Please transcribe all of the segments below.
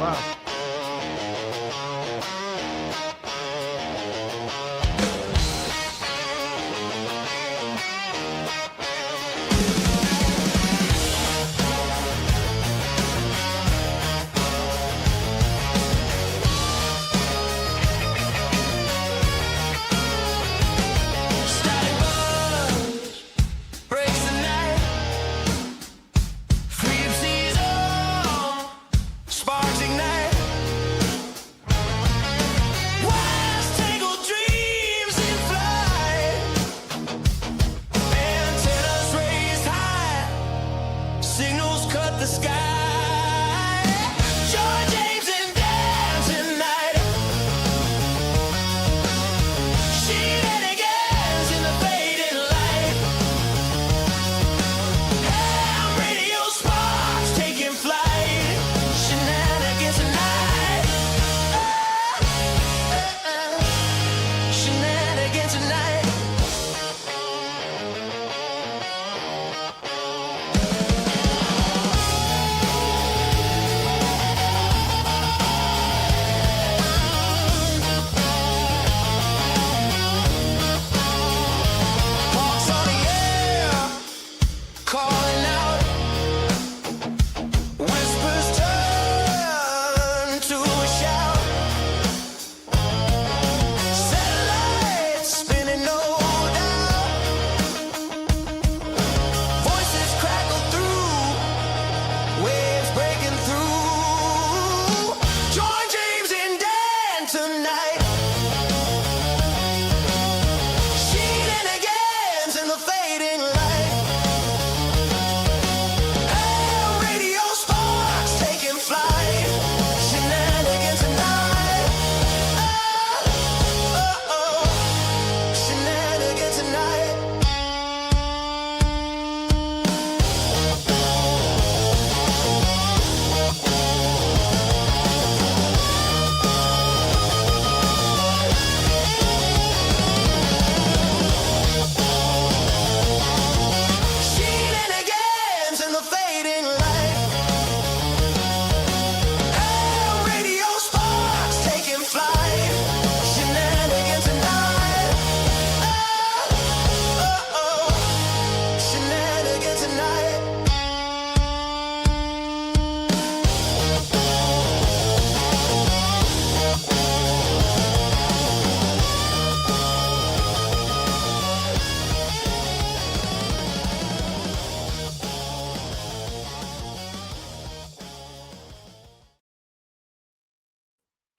105.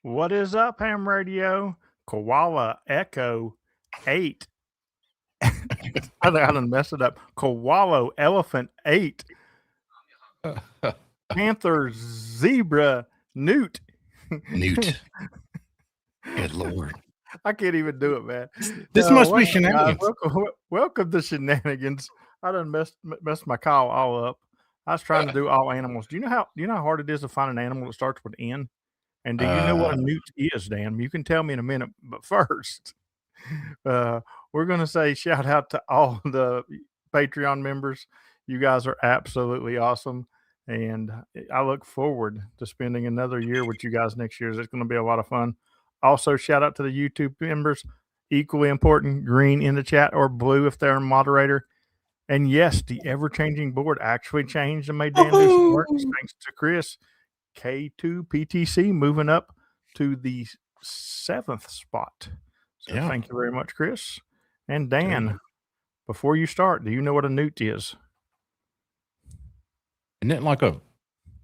What is up, Ham Radio? Koala Echo 8. I done messed it up. Koala Elephant 8. Panther Zebra Newt. Newt. Good Lord. I can't even do it, man. This must be shenanigans. Welcome to Shenanigans. I done messed my call all up. I was trying to do all animals. Do you know how hard it is to find an animal that starts with N? And do you know what a newt is, Dan? You can tell me in a minute, but first, we're going to say shout out to all the Patreon members. You guys are absolutely awesome. And I look forward to spending another year with you guys next year. It's going to be a lot of fun. Also, shout out to the YouTube members. Equally important, green in the chat or blue if they're a moderator. And yes, the ever-changing board actually changed and made Dan do some work. Thanks to Chris. K2PTC moving up to the 7th spot. So Thank you very much, Chris. And Dan, before you start, do you know what a newt is? Isn't it like a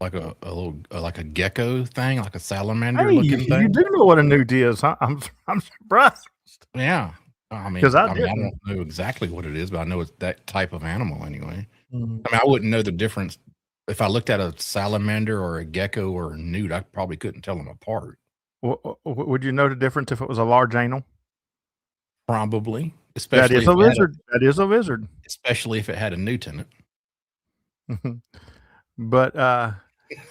little like a gecko thing, like a salamander looking thing? You do know what a newt is. I'm surprised. Yeah. I mean, I don't know exactly what it is, but I know it's that type of animal anyway. Mm-hmm. I mean, I wouldn't know the difference. If I looked at a salamander or a gecko or a newt, I probably couldn't tell them apart. Would you know the difference if it was a large anal? Probably. Especially that is a lizard. That is a lizard. Especially if it had a newt in it. But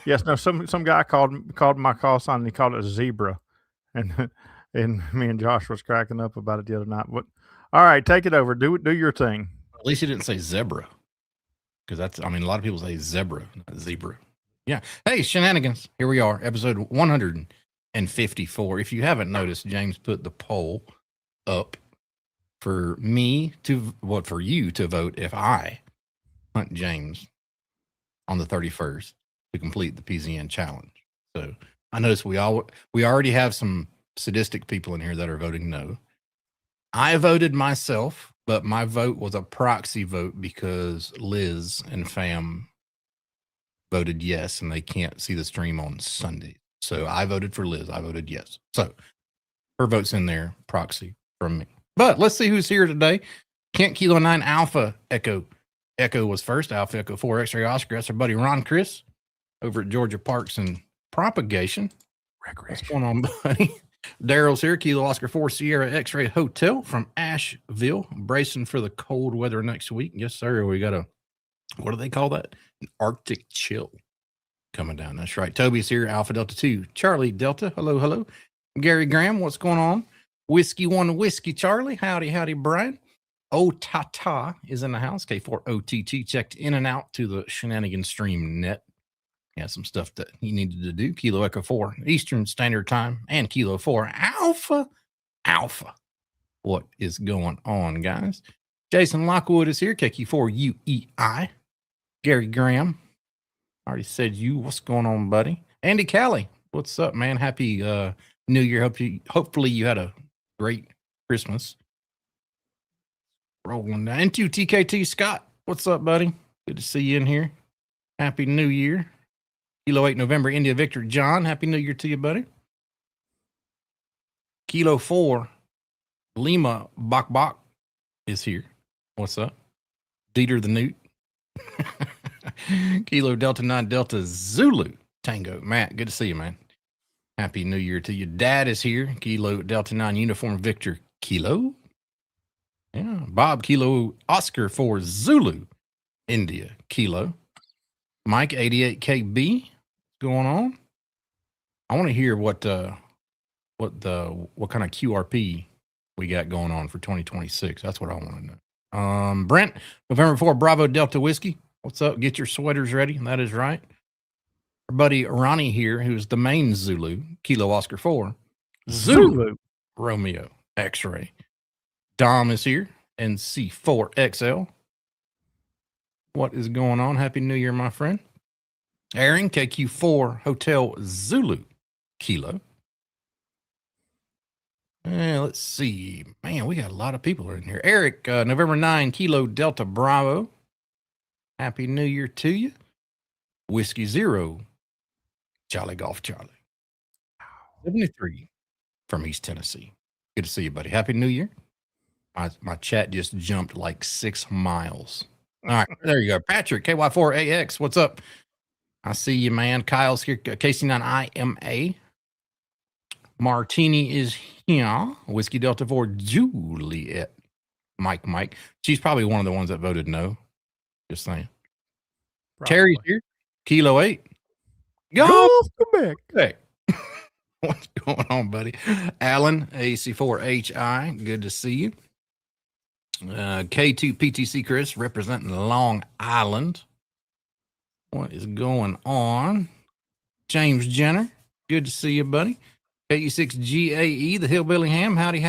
yes, no. Some guy called my call sign and he called it a zebra, and me and Josh was cracking up about it the other night. But all right, take it over. Do your thing. At least he didn't say zebra. Because a lot of people say zebra, not zebra. Yeah. Hey, Shenanigans. Here we are, episode 154. If you haven't noticed, James put the poll up for you to vote if I hunt James on the 31st to complete the PZN challenge. So I noticed we already have some sadistic people in here that are voting no. I voted myself, but my vote was a proxy vote because Liz and fam voted yes, and they can't see the stream on Sunday. So I voted for Liz. I voted yes. So her vote's in there, proxy from me. But let's see who's here today. Kent Kilo 9 Alpha Echo. Echo was first. Alpha Echo 4 X-Ray Oscar. That's our buddy Ron Chris over at Georgia Parks and Propagation. What's going on, buddy? Daryl's here. Kilo Oscar 4 Sierra X-Ray Hotel from Asheville. Bracing for the cold weather next week. Yes, sir. We got what do they call that? An Arctic chill coming down. That's right. Toby's here. Alpha Delta 2. Charlie Delta. Hello, hello. Gary Graham. What's going on? Whiskey 1 Whiskey Charlie. Howdy, howdy, Brian. Tata is in the house. K4OTT checked in and out to the Shenanigan Stream net. He had some stuff that he needed to do. Kilo Echo 4 Eastern Standard Time and Kilo 4 Alpha. What is going on, guys? Jason Lockwood is here. KQ4UEI. Gary Graham. Already said you. What's going on, buddy? Andy Callie. What's up, man? Happy New Year. Hopefully you had a great Christmas. Rolling down into TKT Scott. What's up, buddy? Good to see you in here. Happy New Year. Kilo 8 November India Victor John. Happy New Year to you, buddy. Kilo 4 Lima Bak is here. What's up? Dieter the Newt. Kilo Delta 9 Delta Zulu Tango. Matt, good to see you, man. Happy New Year to you. Dad is here. Kilo Delta 9 Uniform Victor Kilo. Yeah. Bob Kilo Oscar for Zulu India Kilo. Mike 88KB. What's going on? I want to hear what kind of QRP we got going on for 2026. That's what I want to know. Brent, November 4 Bravo Delta Whiskey. What's up? Get your sweaters ready. That is right. Our buddy Ronnie here, who's the main Zulu, Kilo Oscar 4. Zulu Romeo X-Ray. Dom is here, and C4XL. What is going on? Happy New Year, my friend. Aaron, KQ4 Hotel Zulu Kilo. Let's see. Man, we got a lot of people in here. Eric, November 9 Kilo Delta Bravo. Happy New Year to you. Whiskey 0 Jolly Golf Charlie. 73 from East Tennessee. Good to see you, buddy. Happy New Year. My chat just jumped like 6 miles. All right, there you go. Patrick, KY4AX, what's up? I see you, man. Kyle's here. KC9IMA. Martini is here. Whiskey Delta 4 Juliet. Mike. She's probably one of the ones that voted no. Just saying. Probably. Terry's here. Kilo 8. Go back. Hey. What's going on, buddy? Alan, AC4HI. Good to see you. K2PTC Chris representing Long Island. What is going on? James Jenner. Good to see you, buddy. KU6GAE, the Hillbilly Ham. Howdy.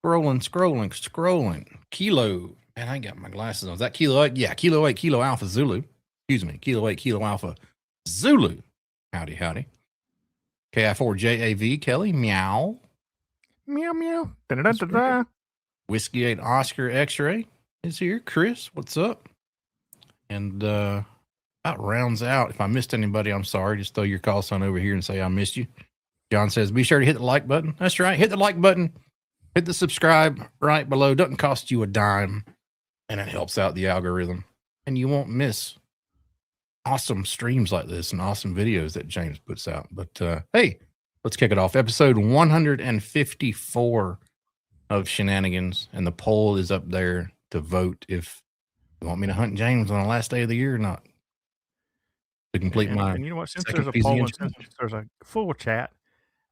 Scrolling. Kilo. Man, I ain't got my glasses on. Is that Kilo 8? Yeah, Kilo 8, Kilo Alpha Zulu. Excuse me. Kilo 8, Kilo Alpha Zulu. Howdy. KI4JAV, Kelly. Meow. Da-da-da-da-da. Whiskey 8 Oscar X-Ray is here. Chris, what's up? And about rounds out. If I missed anybody, I'm sorry. Just throw your call sign over here and say I missed you. John says, be sure to hit the like button. That's right. Hit the like button. Hit the subscribe right below. Doesn't cost you a dime. And it helps out the algorithm. And you won't miss awesome streams like this and awesome videos that James puts out. But hey, let's kick it off. Episode 154 of Shenanigans. And the poll is up there to vote if you want me to hunt James on the last day of the year or not. To complete and you know what? Since there's a poll and since there's a full chat,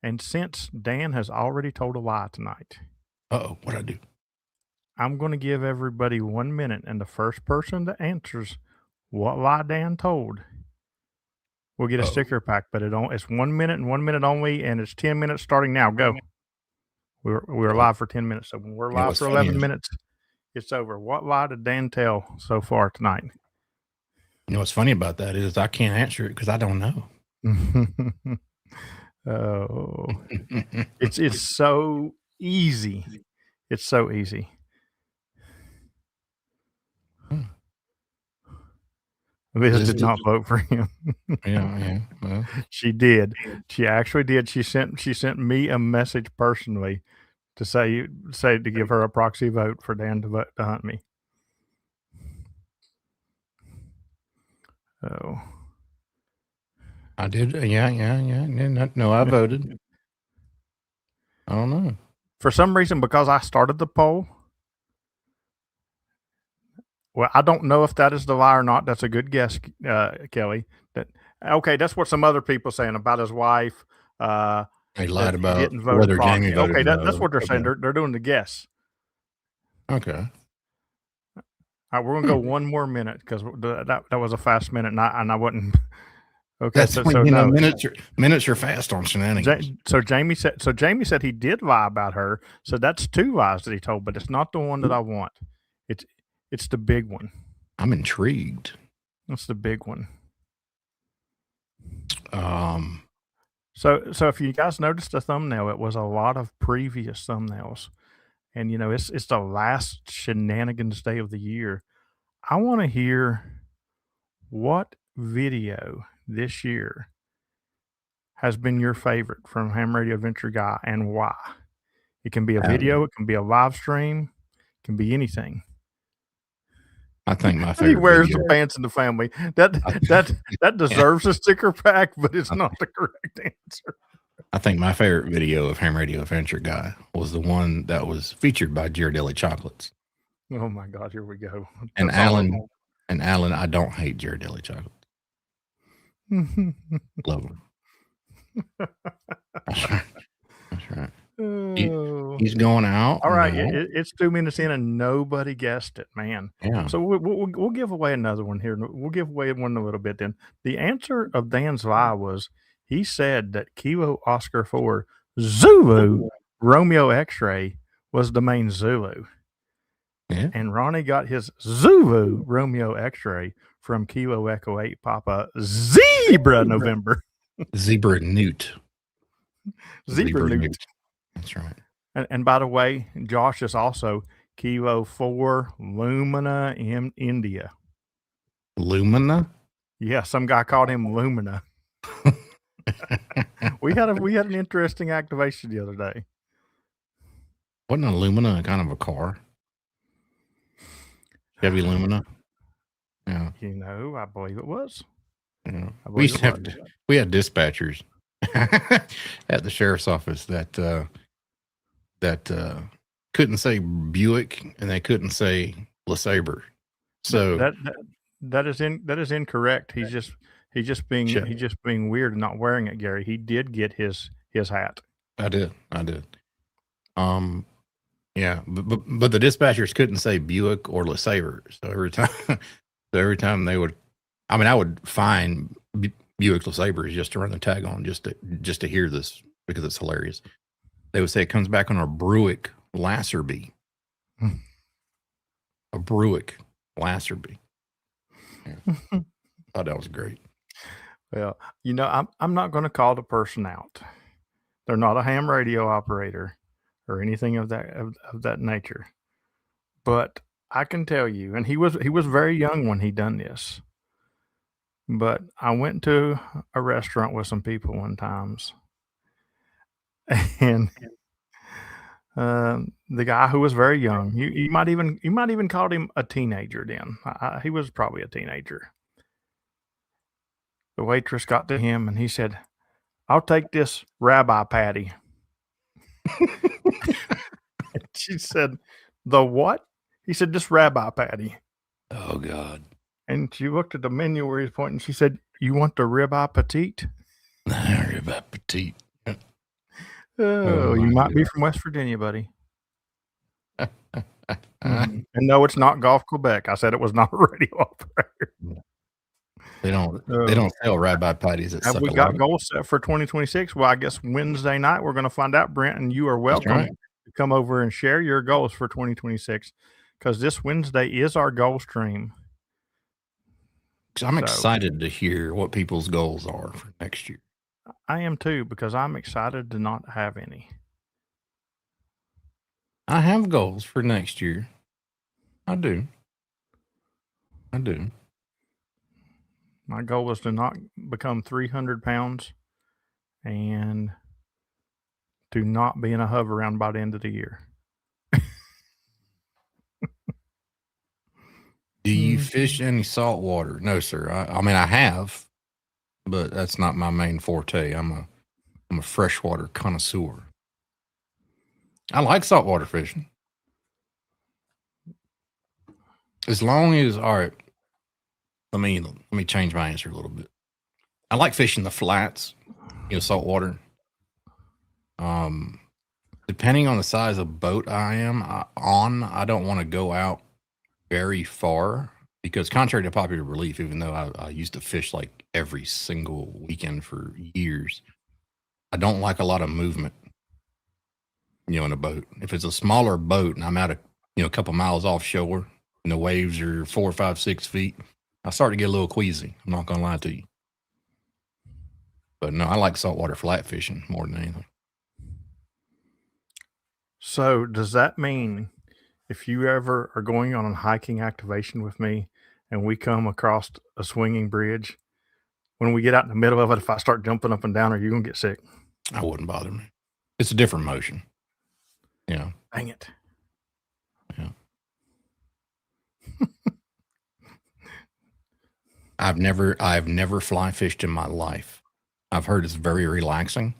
and since Dan has already told a lie tonight. Uh-oh, what'd I do? I'm going to give everybody 1 minute, and the first person that answers what lie Dan told we'll get a sticker pack. But it's 1 minute and 1 minute only, and it's 10 minutes starting now. Go. We're live for 10 minutes. So when we're live for 11 minutes, it's over. What lie did Dan tell so far tonight? You know what's funny about that is I can't answer it because I don't know. Oh, it's so easy. It's so easy. Liz did not vote for him. Yeah. Well. She did. She actually did. She sent me a message personally to say to give her a proxy vote for Dan to hunt me. Oh, I did. Yeah. No, I voted. I don't know. For some reason, because I started the poll. Well, I don't know if that is the lie or not. That's a good guess, Kelly. That's what some other people saying about his wife. He lied about whether Jamie voted. Okay, that's what they're saying. They're doing the guess. Okay. All right, we're gonna go 1 more minute because that was a fast minute, and I wasn't. Okay, that's minutes are fast on Shenanigans. So Jamie said he did lie about her. So that's 2 lies that he told, but it's not the one that I want. It's the big one. I'm intrigued. That's the big one. So if you guys noticed the thumbnail, it was a lot of previous thumbnails, and it's the last Shenanigans day of the year. I want to hear what video this year has been your favorite from Ham Radio Adventure Guy and why. It can be a video, it can be a live stream, it can be anything. I think my favorite. He wears the pants in the family. That deserves a sticker pack, but it's not the correct answer. I think my favorite video of Ham Radio Adventure Guy was the one that was featured by Ghirardelli Chocolates. Oh my God, here we go. And Alan, I don't hate Ghirardelli Chocolates. Love them. That's right. He's going out. All right, it's 2 minutes in and nobody guessed it, man. Yeah. So we'll give away another one here. We'll give away one in a little bit. Then the answer of Dan's lie was he said that Kilo Oscar 4 Zulu Romeo X-ray was the main Zulu. Yeah. And Ronnie got his Zulu Romeo X-ray from Kilo Echo 8 Papa Zebra November. Zebra Newt. Zebra Newt. That's right. And by the way, Josh is also Kilo 4 Lumina in India. Lumina? Yeah, some guy called him Lumina. we had an interesting activation the other day. Wasn't a Lumina kind of a car? Chevy Lumina? Yeah. I believe it was. Yeah. We had dispatchers at the sheriff's office that couldn't say Buick and they couldn't say LeSabre. So that is incorrect. He's just being weird and not wearing it, Gary. He did get his hat. I did. Yeah, but the dispatchers couldn't say Buick or LeSabre. So every time they would, I would find Buick LeSabres just to run the tag on, just to hear this because it's hilarious. They would say it comes back on a Buick Lasserby. A Buick Lasserby. Yeah. Thought that was great. Well, I'm not going to call the person out. They're not a ham radio operator or anything of that nature. But I can tell you, and he was very young when he done this. But I went to a restaurant with some people one times, and the guy who was very young, you might even call him a teenager. Then he was probably a teenager. The waitress got to him and he said, "I'll take this rabbi patty." She said, "The what?" He said, "This rabbi patty." Oh God. And she looked at the menu where he's pointing. She said, "You want the ribeye petite?" Ribeye petite. Oh, you might be from West Virginia, buddy. And no, it's not Golf Quebec. I said it was not a radio operator. They don't sell rabbi patties at Have we got goals set for 2026? Well, I guess Wednesday night we're going to find out, Brent, and you are welcome to come over and share your goals for 2026 because this Wednesday is our goal stream. I'm excited to hear what people's goals are for next year. I am too, because I'm excited to not have any. I have goals for next year. I do. My goal is to not become 300 pounds and to not be in a hover round by the end of the year. Do you fish any saltwater? No, sir. I mean, I have, but that's not my main forte. I'm a freshwater connoisseur. I like saltwater fishing. As long as, all right, let me change my answer a little bit. I like fishing the flats, saltwater. Depending on the size of boat I am on, I don't want to go out very far because contrary to popular belief, even though I used to fish like every single weekend for years, I don't like a lot of movement, in a boat. If it's a smaller boat and I'm out a couple miles offshore and the waves are 4, 5, 6 feet, I start to get a little queasy. I'm not going to lie to you. But no, I like saltwater flat fishing more than anything. So does that mean if you ever are going on a hiking activation with me and we come across a swinging bridge, when we get out in the middle of it, if I start jumping up and down, are you going to get sick? I wouldn't bother me. It's a different motion. Yeah. Dang it. Yeah. I've never fly fished in my life. I've heard it's very relaxing.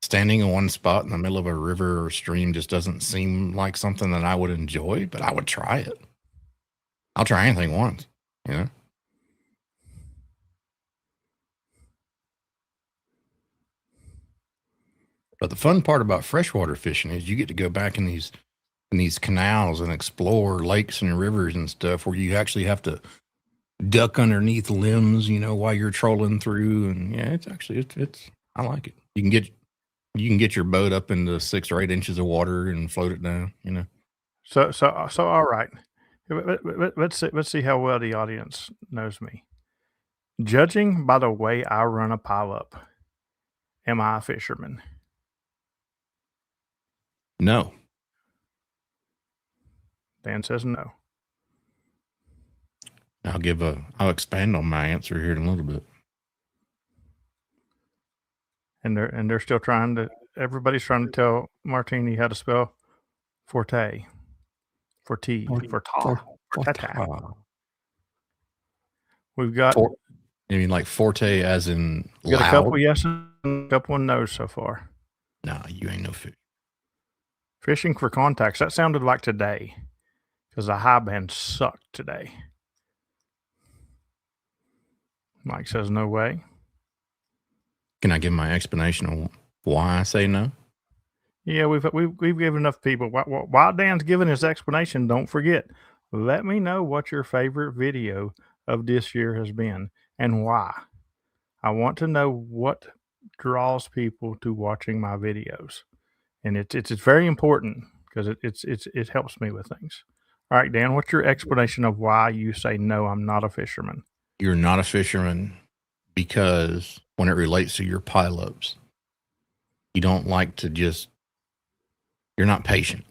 Standing in one spot in the middle of a river or stream just doesn't seem like something that I would enjoy, but I would try it. I'll try anything once, But the fun part about freshwater fishing is you get to go back in these canals and explore lakes and rivers and stuff where you actually have to duck underneath limbs, while you're trolling through. And yeah, it's actually, I like it. You can get your boat up into 6 or 8 inches of water and float it down, So all right. Let's see how well the audience knows me. Judging by the way I run a pile up, am I a fisherman? No. Dan says no. I'll expand on my answer here in a little bit. And they're still everybody's trying to tell Martini how to spell forte. Forte. We've got you mean like forte as in loud? Got a couple yeses and a couple of no's so far. No, you ain't no fish. Fishing for contacts. That sounded like today. Because the high band sucked today. Mike says no way. Can I give my explanation on why I say no? Yeah, we've given enough people. While Dan's giving his explanation, don't forget, let me know what your favorite video of this year has been and why. I want to know what draws people to watching my videos, and it's very important because it helps me with things. All right, Dan, what's your explanation of why you say no? I'm not a fisherman. You're not a fisherman because when it relates to your pileups, you don't like to you're not patient.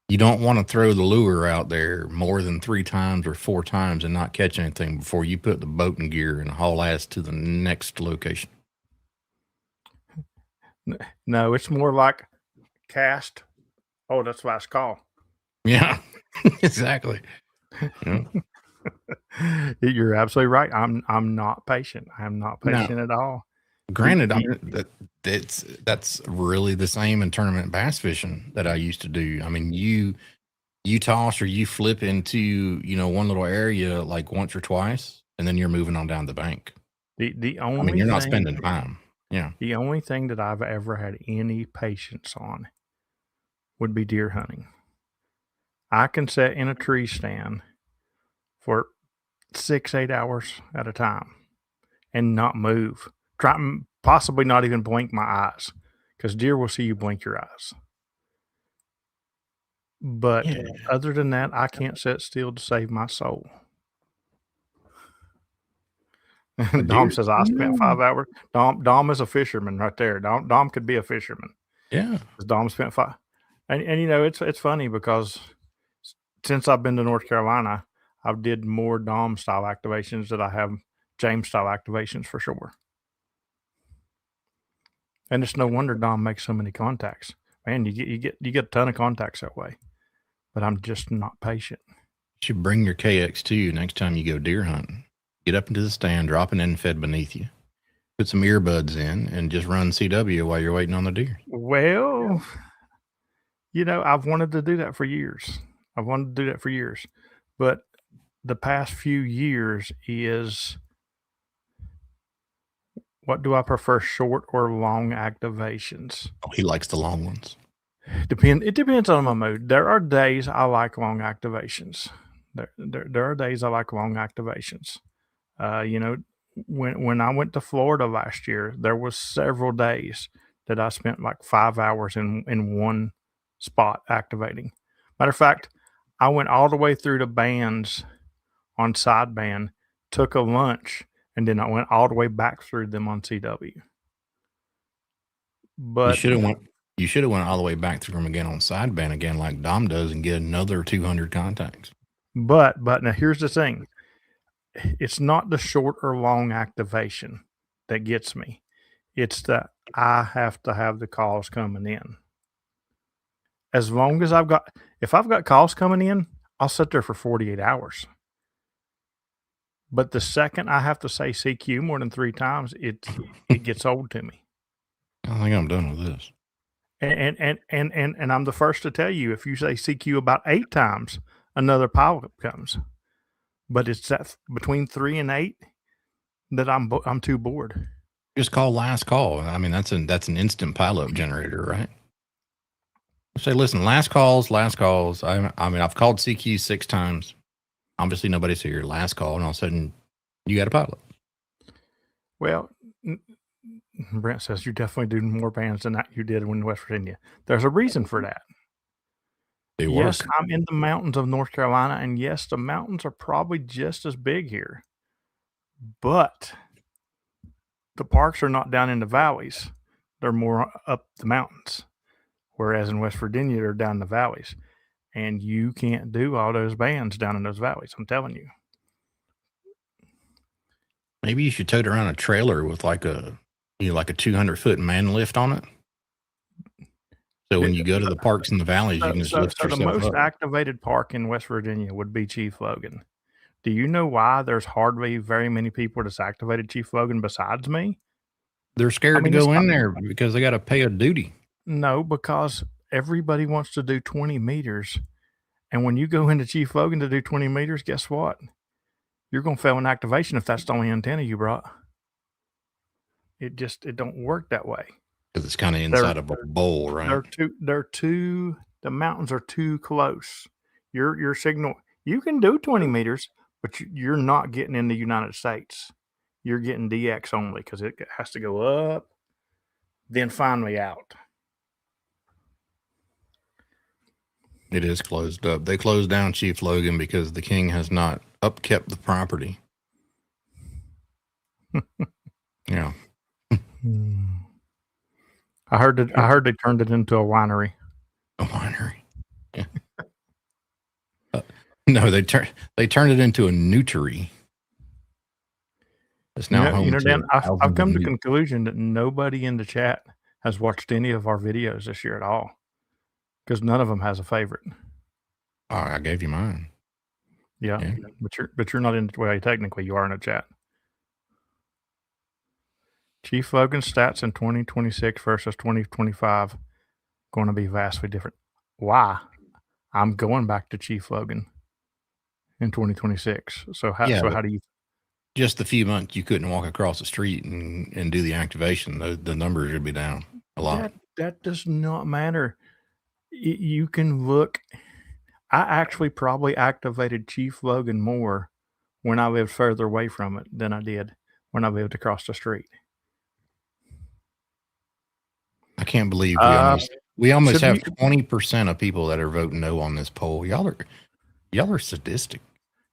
You don't want to throw the lure out there more than 3 times or 4 times and not catch anything before you put the boat in gear and haul ass to the next location. No, it's more like cast. Oh, that's why it's called. Yeah, exactly. Yeah. You're absolutely right. I'm not patient. I'm not patient at all. Granted, that's really the same in tournament bass fishing that I used to do. I mean, you toss or you flip into one little area like once or twice, and then you're moving on down the bank. You're not spending time. Yeah. The only thing that I've ever had any patience on would be deer hunting. I can sit in a tree stand for 6-8 hours at a time and not move. Possibly not even blink my eyes, because deer will see you blink your eyes. But other than that, I can't sit still to save my soul. Dom says I spent 5 hours. Dom is a fisherman right there. Dom could be a fisherman. Yeah. Dom spent 5. And you know, it's funny because since I've been to North Carolina, I've did more Dom style activations than I have James style activations for sure. And it's no wonder Dom makes so many contacts. Man, you get a ton of contacts that way. But I'm just not patient. You should bring your KX2 next time you go deer hunting. Get up into the stand, drop an end fed beneath you. Put some earbuds in and just run CW while you're waiting on the deer. Well, you know, I've wanted to do that for years. But the past few years is, what do I prefer, short or long activations? Oh, he likes the long ones. It depends on my mood. There are days I like long activations. There are days I like long activations. You know, when I went to Florida last year, there was several days that I spent like 5 hours in one spot activating. Matter of fact, I went all the way through the bands on sideband, took a lunch, and then I went all the way back through them on CW. But you should have went all the way back through them again on sideband again, like Dom does, and get another 200 contacts. But now here's the thing. It's not the short or long activation that gets me. It's that I have to have the calls coming in. As long as if I've got calls coming in, I'll sit there for 48 hours. But the second I have to say CQ more than 3 times, it gets old to me. I think I'm done with this. And I'm the first to tell you, if you say CQ about 8 times, another pilot comes. But it's that between 3 and 8 that I'm too bored. Just call last call. I mean, that's an instant pileup generator, right? Say, listen, last calls. I mean, I've called CQ 6 times. Obviously, nobody's here. Last call, and all of a sudden, you got a pilot. Well, Brent says you definitely do more bands than that you did in West Virginia. There's a reason for that. Yes, I'm in the mountains of North Carolina, and yes, the mountains are probably just as big here. But the parks are not down in the valleys. They're more up the mountains. Whereas in West Virginia, they're down in the valleys. And you can't do all those bands down in those valleys, I'm telling you. Maybe you should tote around a trailer with like a 200-foot man lift on it. So when you go to the parks in the valleys, you can just lift yourself up. The most activated park in West Virginia would be Chief Logan. Do you know why there's hardly very many people that's activated Chief Logan besides me? They're scared to go in there because they got to pay a duty. No, because everybody wants to do 20 meters. And when you go into Chief Logan to do 20 meters, guess what? You're going to fail an activation if that's the only antenna you brought. It don't work that way. Because it's kind of inside of a bowl, right? The mountains are too close. Your signal, you can do 20 meters, but you're not getting in the United States. You're getting DX only because it has to go up, then finally out. It is closed up. They closed down Chief Logan because the king has not upkept the property. Yeah. I heard they turned it into a winery. A winery. Yeah. No, they turned it into a newtery. It's now home. Dan, I've come to the conclusion that nobody in the chat has watched any of our videos this year at all, because none of them has a favorite. Oh, I gave you mine. Yeah. But you're not in. Well, technically, you are in the chat. Chief Logan stats in 2026 versus 2025 going to be vastly different. Why? I'm going back to Chief Logan in 2026. So how do you? Just the few months you couldn't walk across the street and do the activation, the numbers would be down a lot. That does not matter. You can look. I actually probably activated Chief Logan more when I lived further away from it than I did when I lived across the street. I can't believe we almost have 20% of people that are voting no on this poll. Y'all are sadistic.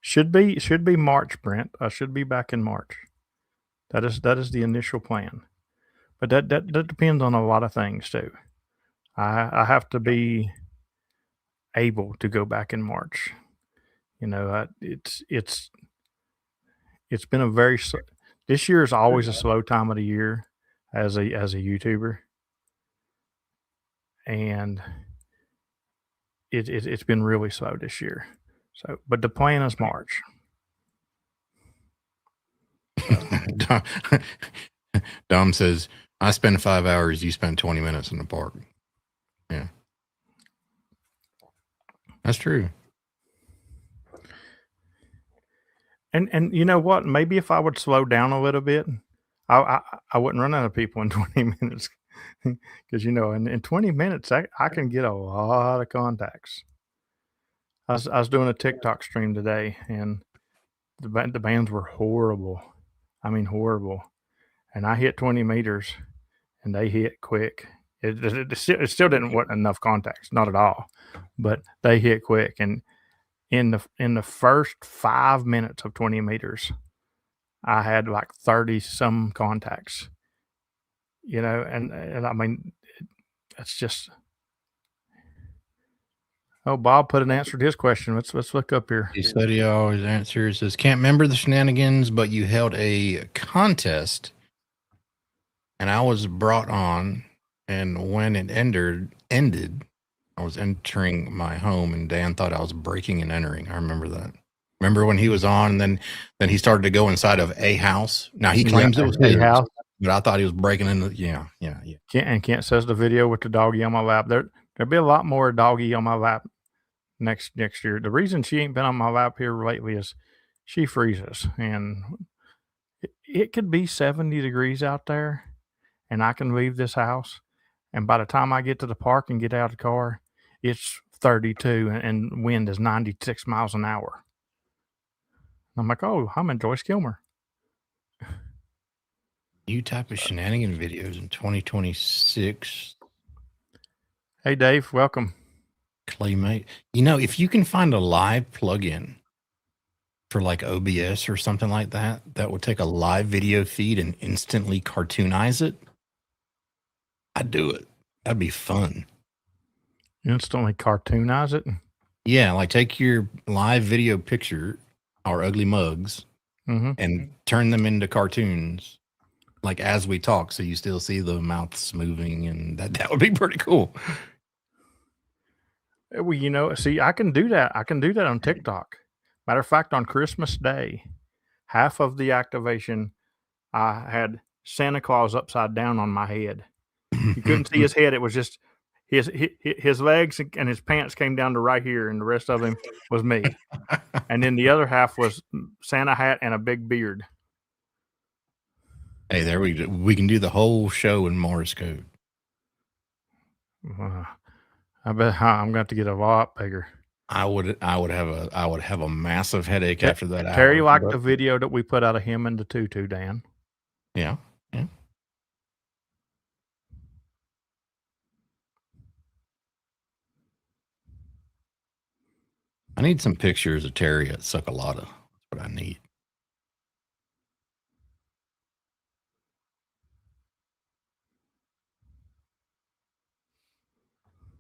Should be March, Brent. I should be back in March. That is the initial plan, but that depends on a lot of things too. I have to be able to go back in March. It's been a very this year is always a slow time of the year as a YouTuber, and it's been really slow this year. So, but the plan is March. Dom says, I spend 5 hours, you spend 20 minutes in the park. Yeah. That's true. And you know what? Maybe if I would slow down a little bit, I wouldn't run out of people in 20 minutes. Because, in 20 minutes, I can get a lot of contacts. I was doing a TikTok stream today, and the bands were horrible. I mean, horrible. And I hit 20 meters, and they hit quick. It still didn't want enough contacts, not at all, but they hit quick. And in the first 5 minutes of 20 meters, I had like 30 some contacts. And I mean, it's just. Oh, Bob put an answer to his question. Let's look up here. He said he always answers. Says, can't remember the shenanigans, but you held a contest, and I was brought on. And when it ended, I was entering my home, and Dan thought I was breaking and entering. I remember that. Remember when he was on, and then he started to go inside of a house. Now he claims it was his house, but I thought he was breaking into. Yeah. Kent says the video with the doggy on my lap. There'll be a lot more doggy on my lap next year. The reason she ain't been on my lap here lately is she freezes, and it could be 70 degrees out there, and I can leave this house, and by the time I get to the park and get out of the car, it's 32 and wind is 96 miles an hour. I'm like, oh, I'm in Joyce Kilmer. New type of shenanigan videos in 2026. Hey, Dave, welcome. Claymate. If you can find a live plugin for like OBS or something like that, that would take a live video feed and instantly cartoonize it, I'd do it. That'd be fun. Instantly cartoonize it? Yeah, like take your live video picture, our ugly mugs, and turn them into cartoons, like as we talk, so you still see the mouths moving, and that would be pretty cool. Well, see, I can do that. I can do that on TikTok. Matter of fact, on Christmas Day, half of the activation, I had Santa Claus upside down on my head. You couldn't see his head. It was just his legs and his pants came down to right here, and the rest of him was me. And then the other half was Santa hat and a big beard. Hey, there we go. We can do the whole show in Morse code. I bet I'm going to have to get a lot bigger. I would have a massive headache after that. Terry liked the video that we put out of him in the tutu, Dan. Yeah. I need some pictures of Terry at Suckalata. That's what I need.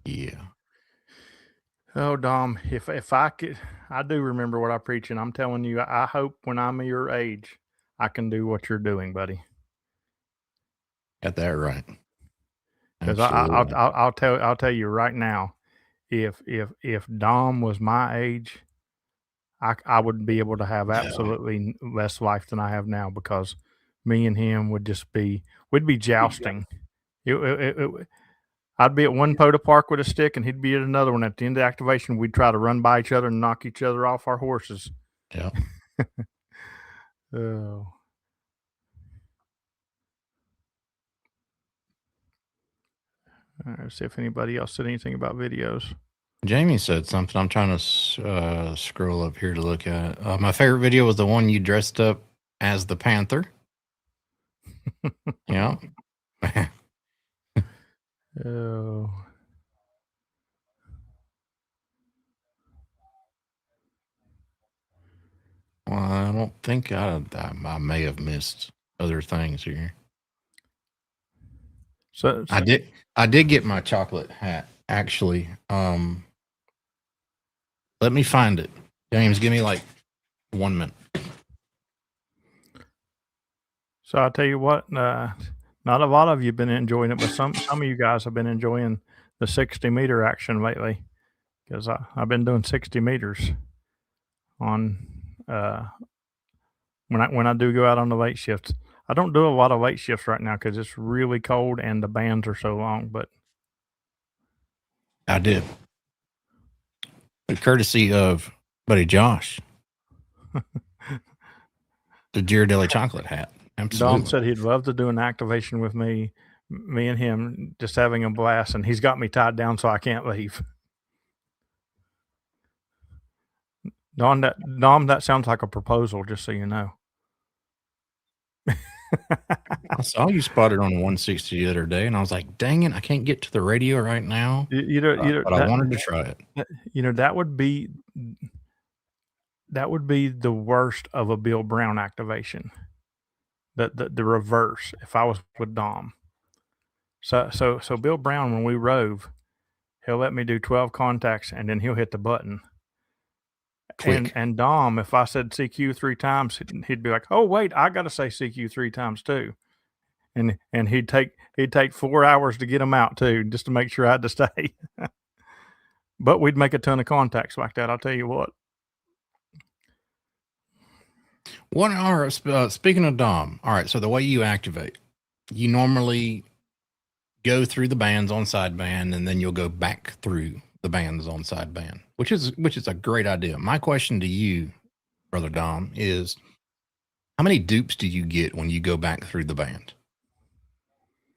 Yeah. Oh, Dom, if I could, I do remember what I preach, and I'm telling you, I hope when I'm your age, I can do what you're doing, buddy. Got that right. Because I'll tell you right now, if Dom was my age, I would be able to have absolutely less life than I have now, because me and him we'd be jousting. I'd be at one Poda Park with a stick, and he'd be at another one. At the end of the activation, we'd try to run by each other and knock each other off our horses. Yeah. Oh. All right, see if anybody else said anything about videos. Jamie said something. I'm trying to scroll up here to look at. My favorite video was the one you dressed up as the Panther. Yeah. Oh. Well, I don't think I may have missed other things here. So I did get my chocolate hat actually. Let me find it. James, give me like 1 minute. So I tell you what, not a lot of you have been enjoying it, but some of you guys have been enjoying the 60-meter action lately, because I've been doing 60 meters on when I do go out on the late shifts. I don't do a lot of late shifts right now because it's really cold and the bands are so long. But I did, courtesy of buddy Josh, the Ghirardelli chocolate hat. Absolutely. Dom said he'd love to do an activation with me and him, just having a blast, and he's got me tied down so I can't leave. Dom, that sounds like a proposal, just so you know. I saw you spotted on 160 the other day, and I was like, "Dang it, I can't get to the radio right now." But I wanted to try it. That would be the worst of a Bill Brown activation. The reverse. If I was with Dom. So Bill Brown, when we rove, he'll let me do 12 contacts, and then he'll hit the button. And Dom, if I said CQ 3 times, he'd be like, "Oh wait, I got to say CQ 3 times too," and he'd take 4 hours to get them out too, just to make sure I had to stay. But we'd make a ton of contacts like that. I'll tell you what. Speaking of Dom, all right. So the way you activate, you normally go through the bands on sideband, and then you'll go back through the bands on sideband, which is a great idea. My question to you, brother Dom, is how many dupes do you get when you go back through the band?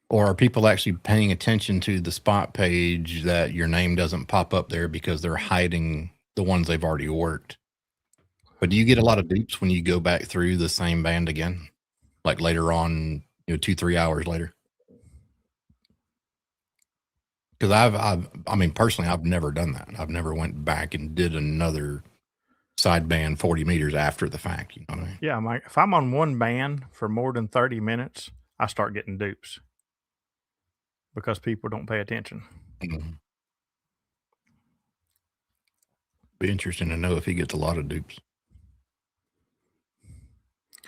Or are people actually paying attention to the spot page that your name doesn't pop up there because they're hiding the ones they've already worked? But do you get a lot of dupes when you go back through the same band again, like later on, 2-3 hours later? Because I mean, personally, I've never done that. I've never went back and did another sideband 40 meters after the fact. You know what I mean? Yeah, Mike. If I'm on one band for more than 30 minutes, I start getting dupes because people don't pay attention. Mm-hmm. Be interesting to know if he gets a lot of dupes.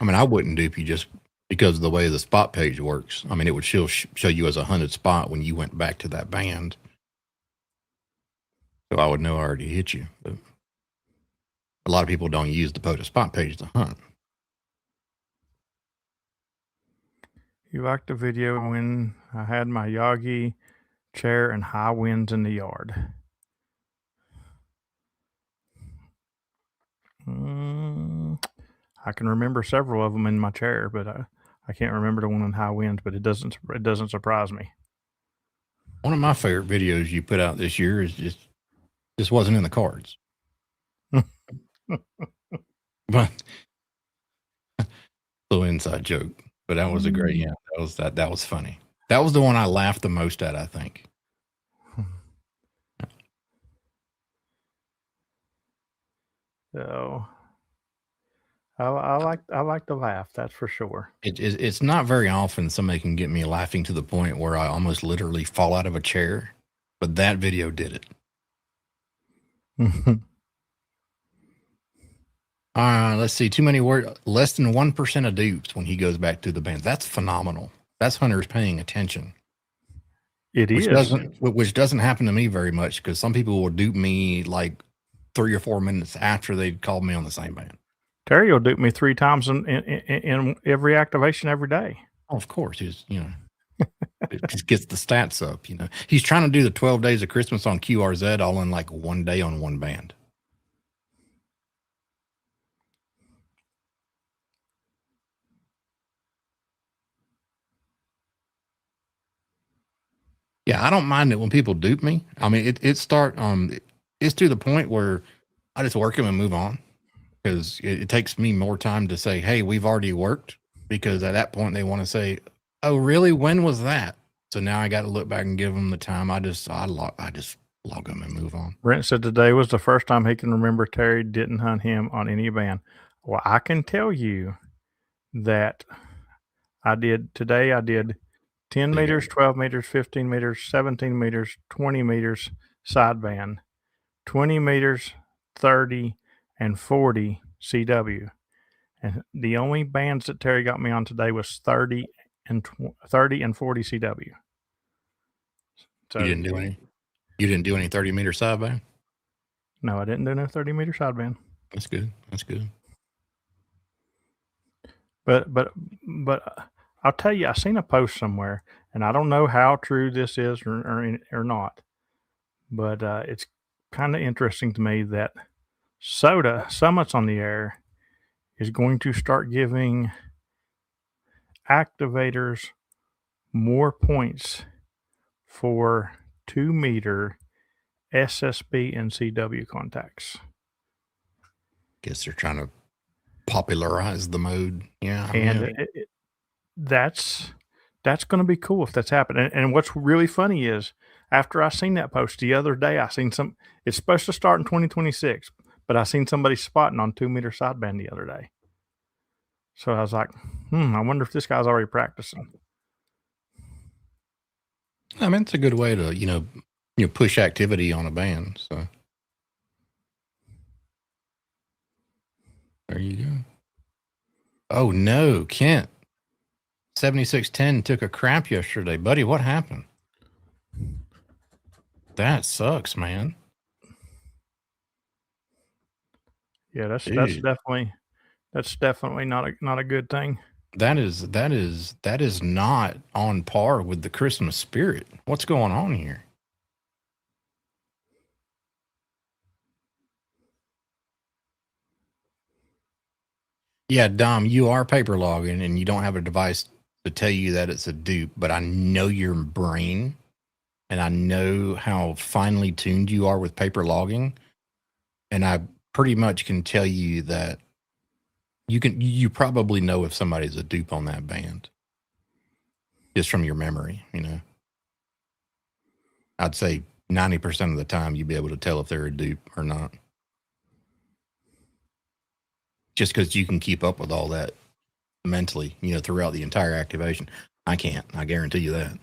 I mean, I wouldn't dupe you just because of the way the spot page works. I mean, it would show you as a hunted spot when you went back to that band. So I would know I already hit you. But a lot of people don't use the POTA spot page to hunt. You liked the video when I had my Yagi chair and high winds in the yard. I can remember several of them in my chair, but I can't remember the one in high winds. But it doesn't surprise me. One of my favorite videos you put out this year is just wasn't in the cards. But little inside joke. But that was a great, yeah. That was funny. That was the one I laughed the most at, I think. So I like to laugh, that's for sure. It's not very often somebody can get me laughing to the point where I almost literally fall out of a chair, but that video did it. Let's see. Too many words. Less than 1% of dupes when he goes back to the band. That's phenomenal. That's hunters paying attention. Which doesn't happen to me very much, because some people will dupe me like 3 or 4 minutes after they called me on the same band. Terry will dupe me 3 times in every activation every day. Oh, of course, it just gets the stats up. He's trying to do the 12 days of Christmas on QRZ all in like one day on one band. Yeah, I don't mind it when people dupe me. I mean, it start It's to the point where I just work them and move on, because it takes me more time to say, hey, we've already worked, because at that point they want to say, oh, really? When was that? So now I got to look back and give them the time. I just log them and move on. Brent said today was the first time he can remember Terry didn't hunt him on any band. Well, I can tell you that I did 10 meters, 12 meters, 15 meters, 17 meters, 20 meters sideband, 20 meters, 30, and 40 CW. And the only bands that Terry got me on today was 30 and 40 CW. So you didn't do any? You didn't do any 30-meter sideband? No, I didn't do no 30-meter sideband. That's good. That's good. But I'll tell you, I seen a post somewhere, and I don't know how true this is or not, but it's kind of interesting to me that Summits on the Air is going to start giving activators more points for 2-meter SSB and CW contacts. Guess they're trying to popularize the mode. Yeah. And that's going to be cool if that's happening. And what's really funny is, after I seen that post the other day, I seen it's supposed to start in 2026, but I seen somebody spotting on 2-meter sideband the other day. So I was like, I wonder if this guy's already practicing. I mean, it's a good way to, push activity on a band. So there you go. Oh no, Kent. 7610 took a crap yesterday. Buddy, what happened? That sucks, man. Yeah, that's definitely not a good thing. That is not on par with the Christmas spirit. What's going on here? Yeah, Dom, you are paper logging and you don't have a device to tell you that it's a dupe, but I know your brain and I know how finely tuned you are with paper logging. And I pretty much can tell you that you probably know if somebody's a dupe on that band just from your memory, I'd say 90% of the time you'd be able to tell if they're a dupe or not. Just because you can keep up with all that mentally, throughout the entire activation. I can't. I guarantee you that.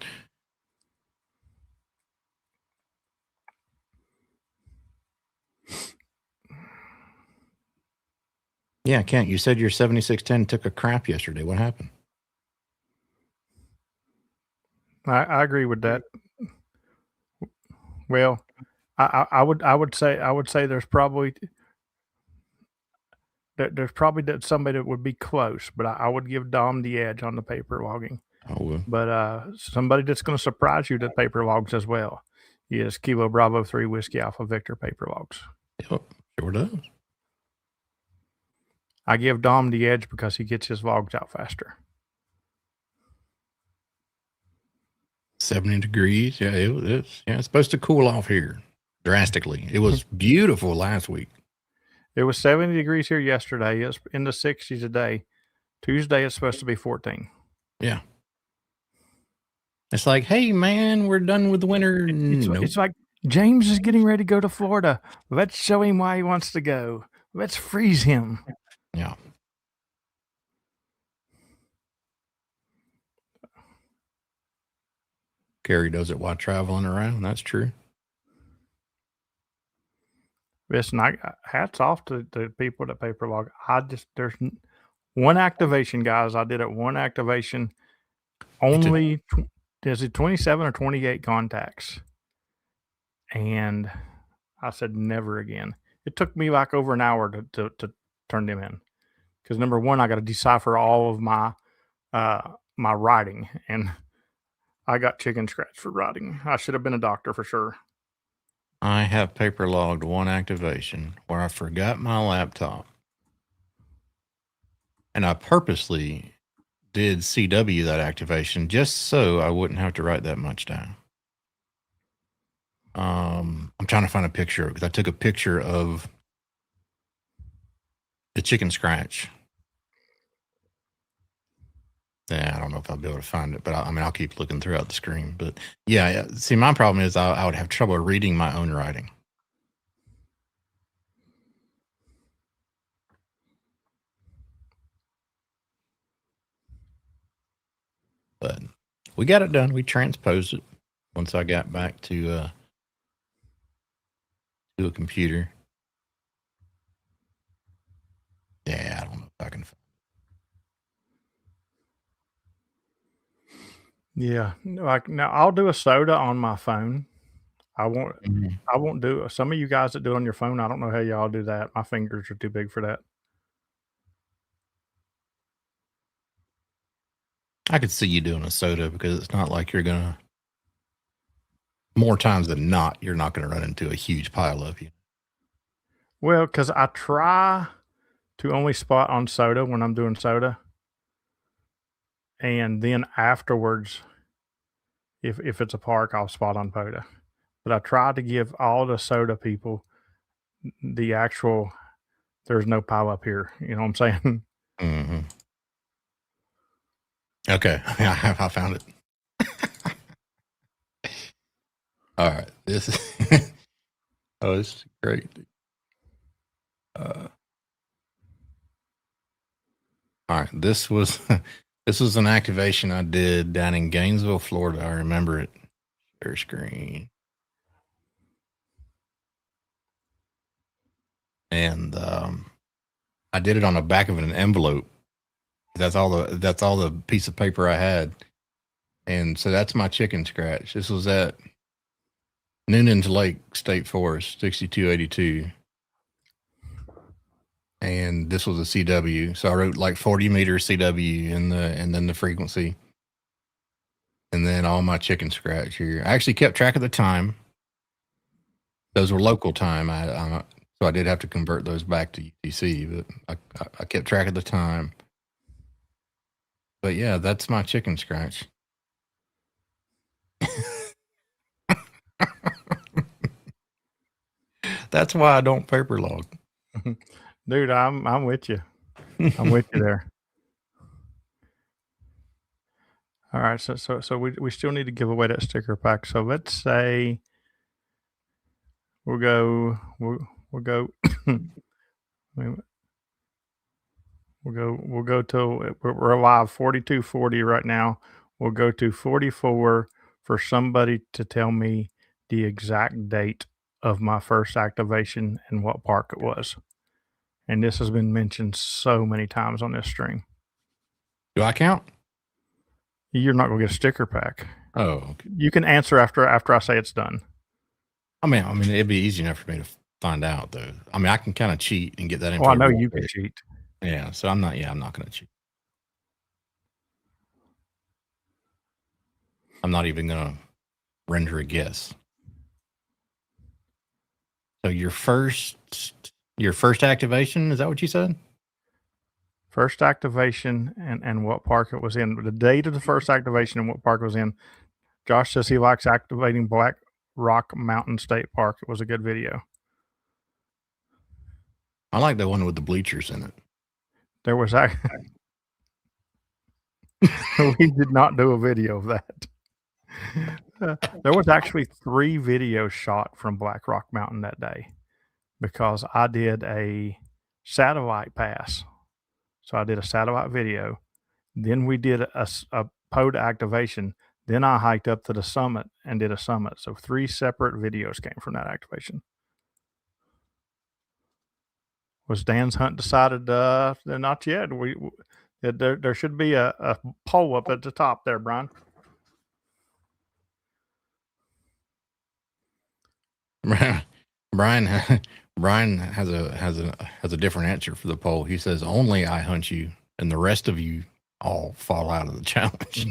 Yeah, Kent, you said your 7610 took a crap yesterday. What happened? I agree with that. Well, I would say there's probably somebody that would be close, but I would give Dom the edge on the paper logging. Oh, but somebody that's going to surprise you that paper logs as well is Kilo Bravo 3 Whiskey Alpha Victor paper logs. Yep, sure does. I give Dom the edge because he gets his logs out faster. 70 degrees. Yeah, it's supposed to cool off here drastically. It was beautiful last week. It was 70 degrees here yesterday. It's in the 60s today. Tuesday it's supposed to be 14. Yeah. It's like, hey man, we're done with the winter. It's like James is getting ready to go to Florida. Let's show him why he wants to go. Let's freeze him. Yeah. Gary does it while traveling around. That's true. Listen, hats off to the people that paper log. There's one activation, guys. I did it one activation. Only is it 27 or 28 contacts, and I said never again. It took me like over an hour to turn them in, because number one, I got to decipher all of my my writing, and I got chicken scratch for writing. I should have been a doctor for sure. I have paper logged one activation where I forgot my laptop, and I purposely did CW that activation just so I wouldn't have to write that much down. I'm trying to find a picture because I took a picture of the chicken scratch. Yeah, I don't know if I'll be able to find it, but I'll keep looking throughout the screen. But yeah. See, my problem is I would have trouble reading my own writing. But we got it done. We transposed it once I got back to a computer. Yeah, I don't know if I can find it. Yeah, now I'll do a soda on my phone. I won't do some of you guys that do it on your phone. I don't know how y'all do that. My fingers are too big for that. I could see you doing a soda because it's not like you're gonna. More times than not, you're not going to run into a huge pile of you. Well, because I try to only spot on soda when I'm doing soda. And then afterwards, if it's a park, I'll spot on POTA. But I try to give all the soda people the actual, there's no pile up here. You know what I'm saying? Mm-hmm. Okay. I found it. All right. This is, oh, this is great. All right. This was an activation I did down in Gainesville, Florida. I remember it. Share screen. And I did it on the back of an envelope. That's all the piece of paper I had. And so that's my chicken scratch. This was at Noonan's Lake State Forest, 6282. And this was a CW. So I wrote like 40 meter CW and then the frequency. And then all my chicken scratch here. I actually kept track of the time. Those were local time. So I did have to convert those back to UTC, but I kept track of the time. But yeah, that's my chicken scratch. That's why I don't paper log. Dude, I'm with you. I'm with you there. All right, so we still need to give away that sticker pack. So let's say we'll go to we're alive 4240 right now. We'll go to 44 for somebody to tell me the exact date of my first activation and what park it was. And this has been mentioned so many times on this stream. Do I count? You're not gonna get a sticker pack. Oh, okay. You can answer after I say it's done. I mean, it'd be easy enough for me to find out, though. I mean, I can kind of cheat and get that info. Oh, I know you can cheat. Yeah, so I'm not going to cheat. I'm not even going to render a guess. So your first activation, is that what you said? First activation and what park it was in. The date of the first activation and what park it was in. Josh says he likes activating Black Rock Mountain State Park. It was a good video. I like the one with the bleachers in it. There was we did not do a video of that. There was actually 3 videos shot from Black Rock Mountain that day because I did a satellite pass. So I did a satellite video. Then we did a POTA activation. Then I hiked up to the summit and did a summit. So 3 separate videos came from that activation. Was Dan's hunt decided? Not yet. There should be a poll up at the top there, Brian. Brian has a different answer for the poll. He says only I hunt you, and the rest of you all fall out of the challenge.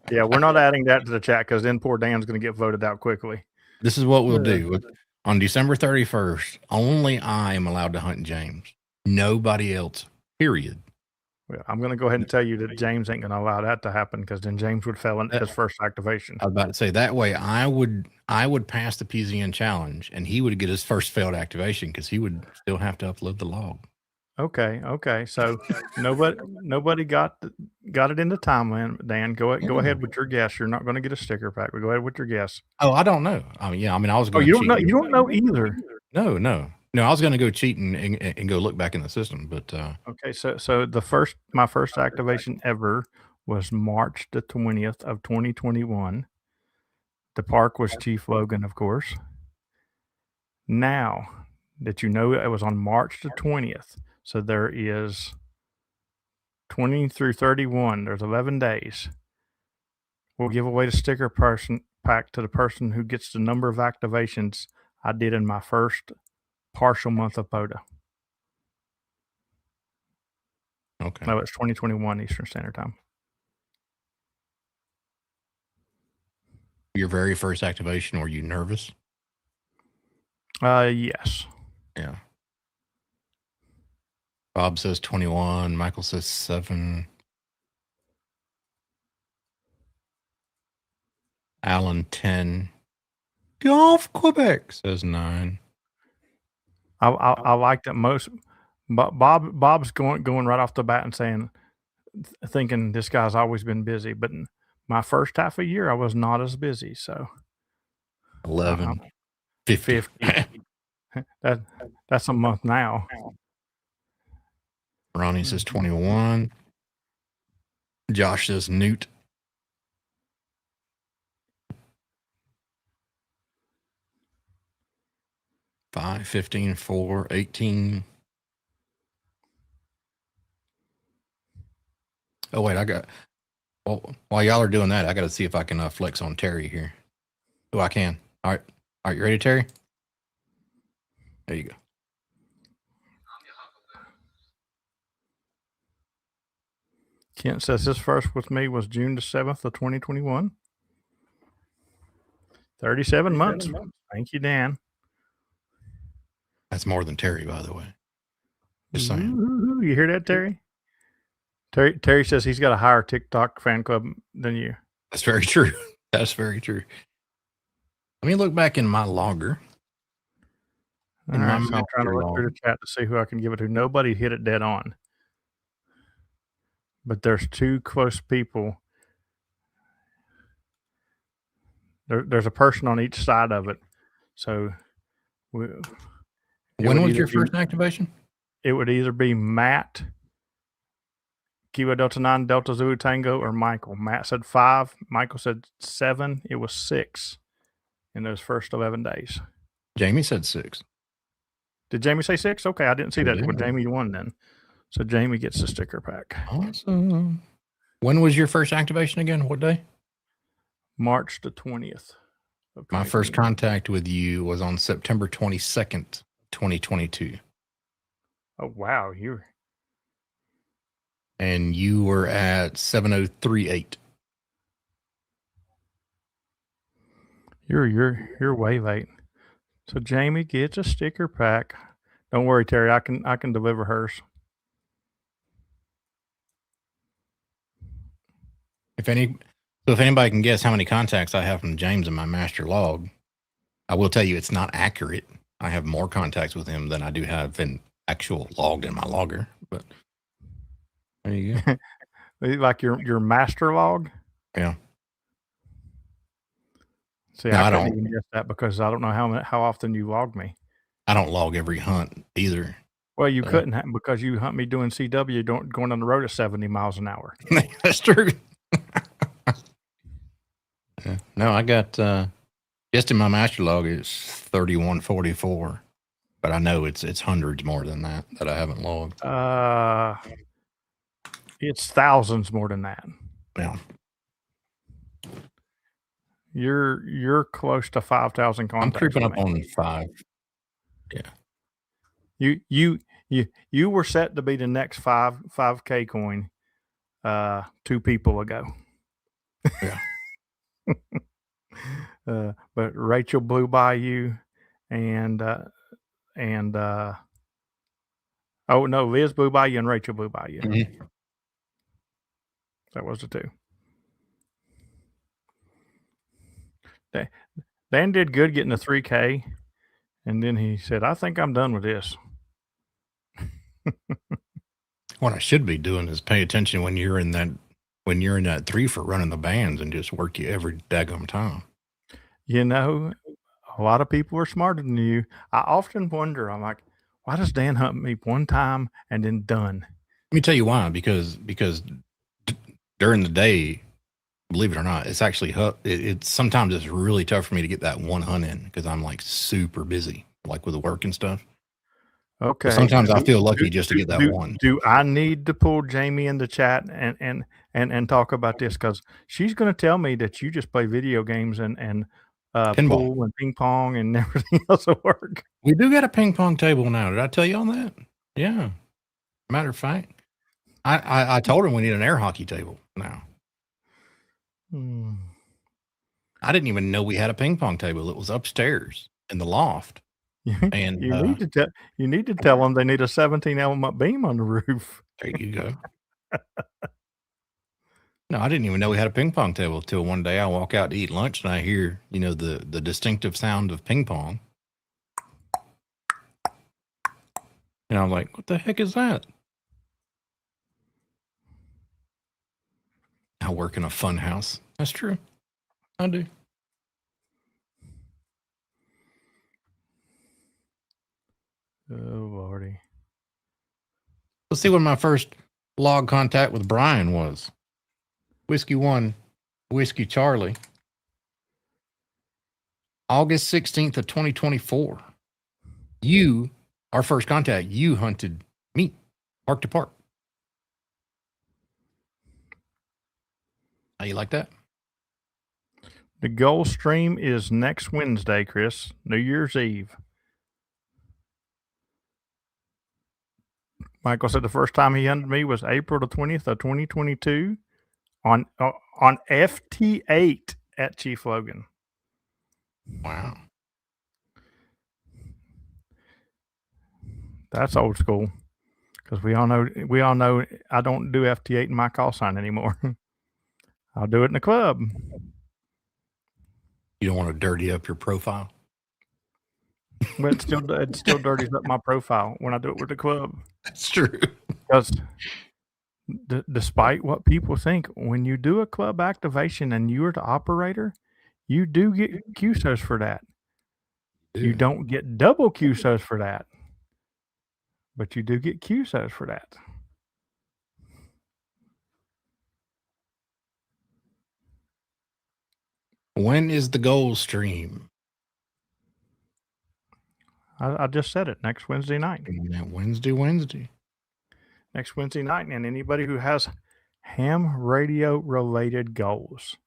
Yeah, we're not adding that to the chat because then poor Dan's going to get voted out quickly. This is what we'll do. On December 31st, only I am allowed to hunt James. Nobody else, period. Well, I'm going to go ahead and tell you that James ain't going to allow that to happen because then James would fail in his first activation. I was about to say that way I would pass the PZN challenge and he would get his first failed activation because he would still have to upload the log. Okay. So nobody got it in the timeline. Dan, go ahead with your guess. You're not going to get a sticker pack, but go ahead with your guess. Oh, I don't know. I mean, I was going. Oh, you don't know? You don't know either. No. I was going to go cheat and go look back in the system, but okay. So my first activation ever was March the 20th of 2021. The park was Chief Logan, of course. Now that you know it was on March the 20th, so there is 20 through 31. There's 11 days. We'll give away the sticker pack to the person who gets the number of activations I did in my first partial month of POTA. Okay. No, it's 2021 Eastern Standard Time. Your very first activation, were you nervous? Yes. Yeah. Bob says 21. Michael says 7. Alan 10. Golf Quebec says 9. I like that most. Bob's going right off the bat and saying, thinking this guy's always been busy, but my first half a year I was not as busy. So 11, 50. That's a month now. Ronnie says 21. Josh says Newt. Five, 15, 4, 18. Oh, wait, while y'all are doing that, I got to see if I can flex on Terry here. Oh, I can. All right, you ready, Terry? There you go. Kent says his first with me was June the 7th of 2021. 37 months. Thank you, Dan. That's more than Terry, by the way. Just saying. Ooh, you hear that, Terry? Terry says he's got a higher TikTok fan club than you. That's very true. That's very true. Let me look back in my logger. All right, so I'm trying to look through the chat to see who I can give it to. Nobody hit it dead on. But there's two close people. There's a person on each side of it. So when was your first activation? It would either be Matt, Kilo Delta 9, Delta Zulu Tango, or Michael. Matt said 5. Michael said 7. It was 6 in those first 11 days. Jamie said 6. Did Jamie say 6? Okay, I didn't see that. Well, Jamie won then. So Jamie gets the sticker pack. Awesome. When was your first activation again? What day? March the 20th. My first contact with you was on September 22nd, 2022. Oh, wow. And you were at 7038. You're way late. So Jamie gets a sticker pack. Don't worry, Terry. I can deliver hers. If anybody can guess how many contacts I have from James in my master log, I will tell you it's not accurate. I have more contacts with him than I do have in actual logged in my logger. But there you go. Like your master log? Yeah. See, no, I don't even guess that because I don't know how often you log me. I don't log every hunt either. Well, you couldn't because you hunt me doing CW, going on the road at 70 miles an hour. That's true. Yeah. No, I got just in my master log it's 3144, but I know it's hundreds more than that I haven't logged. It's thousands more than that. Yeah. You're close to 5,000 contacts. I'm creeping up on 5. Yeah. You were set to be the next 5K coin 2 people ago. Yeah. But Rachel blew by you and oh no, Liz blew by you and Rachel blew by you. Mm-hmm. That was the two. Dan did good getting the 3K, and then he said, "I think I'm done with this." What I should be doing is pay attention when you're in that 3 for running the bands and just work you every daggum time. You know, a lot of people are smarter than you. I often wonder, I'm like, why does Dan hunt me one time and then done? Let me tell you why. Because during the day, believe it or not, it's actually it's sometimes it's really tough for me to get that one hunt in because I'm like super busy, like with the work and stuff. Okay. So sometimes I feel lucky just to get that one. Do I need to pull Jamie in the chat and talk about this? Because she's going to tell me that you just play video games and pool and ping pong and everything else at work. We do got a ping pong table now. Did I tell you on that? Yeah. Matter of fact, I told him we need an air hockey table now. I didn't even know we had a ping pong table. It was upstairs in the loft. And you need to tell them they need a 17 element beam on the roof. There you go. No, I didn't even know we had a ping pong table till one day I walk out to eat lunch and I hear, the distinctive sound of ping pong. And I'm like, what the heck is that? I work in a fun house. That's true. I do. Oh, Lordy. Let's see what my first log contact with Brian was. Whiskey 1, Whiskey Charlie. August 16th of 2024. Our first contact, you hunted me, park to park. How you like that? The goal stream is next Wednesday, Chris, New Year's Eve. Michael said the first time he hunted me was April the 20th of 2022 on FT8 at Chief Logan. Wow. That's old school. Because we all know I don't do FT8 in my call sign anymore. I'll do it in the club. You don't want to dirty up your profile? But it still dirties up my profile when I do it with the club. That's true. Because despite what people think, when you do a club activation and you're the operator, you do get QSOs for that. You don't get double QSOs for that, but you do get QSOs for that. When is the goal stream? I just said it. Next Wednesday night. Wednesday. Next Wednesday night. And anybody who has ham radio related goals,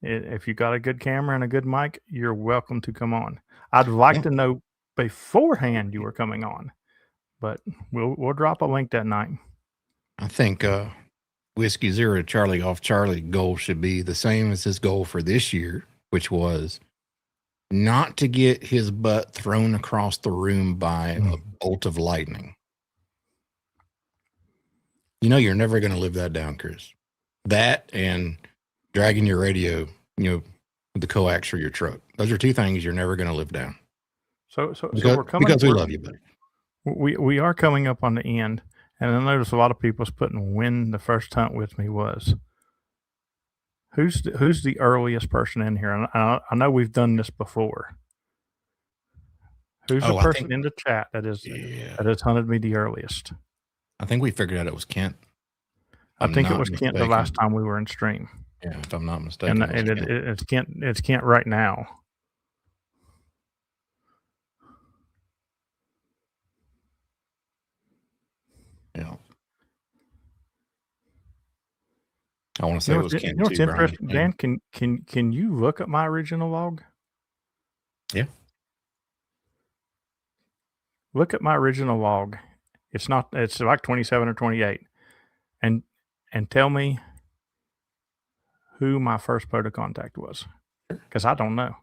if you got a good camera and a good mic, you're welcome to come on. I'd like to know beforehand you were coming on, but we'll drop a link that night. I think Whiskey Zero Charlie Off Charlie goal should be the same as his goal for this year, which was not to get his butt thrown across the room by a bolt of lightning. You're never going to live that down, Chris. That and dragging your radio, with the coax for your truck. Those are two things you're never going to live down. So we're coming because we love you, buddy. We are coming up on the end, and I noticed a lot of people's putting when the first hunt with me was. Who's the earliest person in here? And I know we've done this before. Who's the person in the chat that has hunted me the earliest? I think we figured out it was Kent. I think it was Kent the last time we were in stream. Yeah, if I'm not mistaken. And it's Kent. It's Kent right now. Yeah. I want to say it was Kent. You know what's interesting, Dan? Can you look at my original log? Yeah. Look at my original log. It's like 27 or 28. And tell me who my first photo contact was. Because I don't know.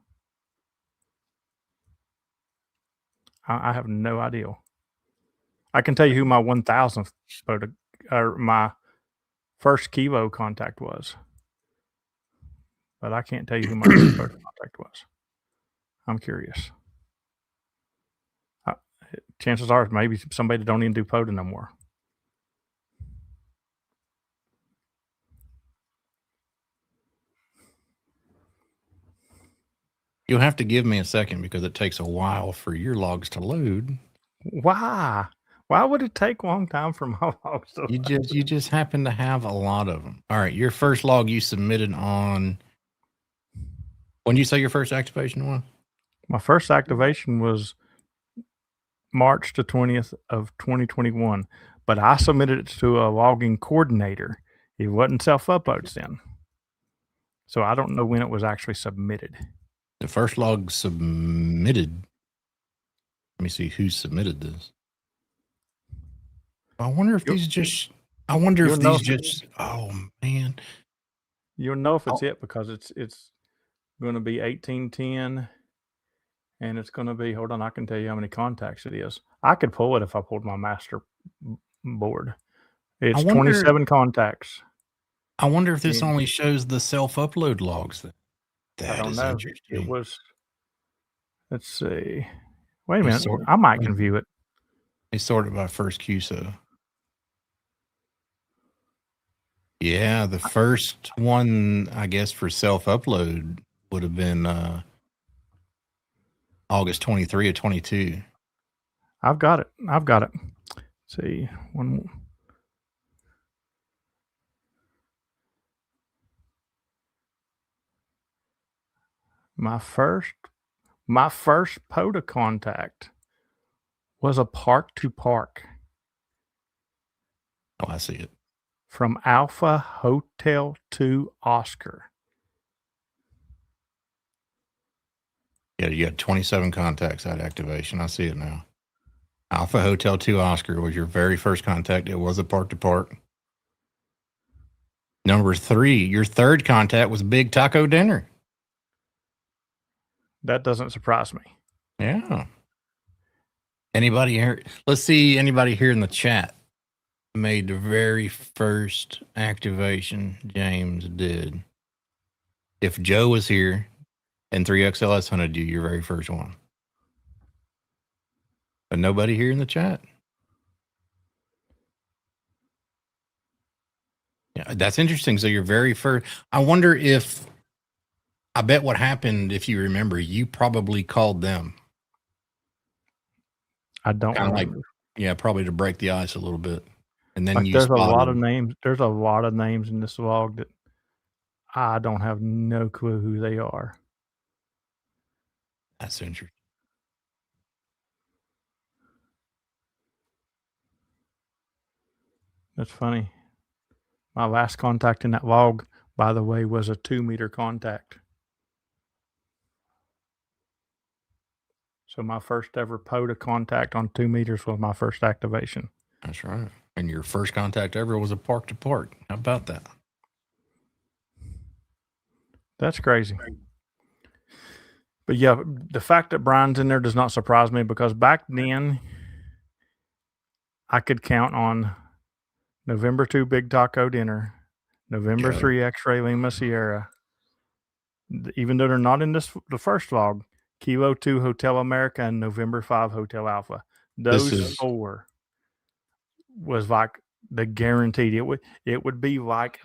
I have no idea. I can tell you who my 1000th photo my first kilo contact was. But I can't tell you who my first contact was. I'm curious. Chances are maybe somebody that don't even do POTA no more. You'll have to give me a second because it takes a while for your logs to load. Why? Why would it take a long time for my logs to load? You just happen to have a lot of them. All right, your first log you submitted on. When did you say your first activation was? My first activation was March the 20th of 2021, but I submitted it to a logging coordinator. It wasn't self-uploads then. So I don't know when it was actually submitted. The first log submitted. Let me see who submitted this. I wonder if these just. I wonder if these just. Oh man. You'll know if it's it because it's going to be 1810, and it's going to be. Hold on, I can tell you how many contacts it is. I could pull it if I pulled my master board. It's 27 contacts. I wonder if this only shows the self-upload logs. I don't know. It was. Let's see. Wait a minute. I might can view it. They sorted by first QSO. Yeah, the first one, I guess, for self-upload would have been August 23 of 22. I've got it. Let's see. One more. My first POTA contact was a park to park. Oh, I see it. From Alpha Hotel 2 Oscar. Yeah, you got 27 contacts at activation. I see it now. Alpha Hotel 2 Oscar was your very first contact. It was a park to park. Number 3, your third contact was Big Taco Dinner. That doesn't surprise me. Yeah. Anybody here? Let's see. Anybody here in the chat made the very first activation James did. If Joe was here and 3XLS hunted you, your very first one. But nobody here in the chat. Yeah, that's interesting. So your very first. I wonder if. I bet what happened, if you remember, you probably called them. I don't remember. Probably to break the ice a little bit. And then there's a lot of names. There's a lot of names in this log that I don't have no clue who they are. That's interesting. That's funny. My last contact in that log, by the way, was a 2-meter contact. So my first ever POTA contact on 2 meters was my first activation. That's right. And your first contact ever was a park to park. How about that? That's crazy. But yeah, the fact that Brian's in there does not surprise me because back then I could count on November 2 Big Taco Dinner, November 3 X-Ray Lima Sierra. Even though they're not in the first log, Kilo 2 Hotel America and November 5 Hotel Alpha. Those 4 was like the guaranteed. It would be like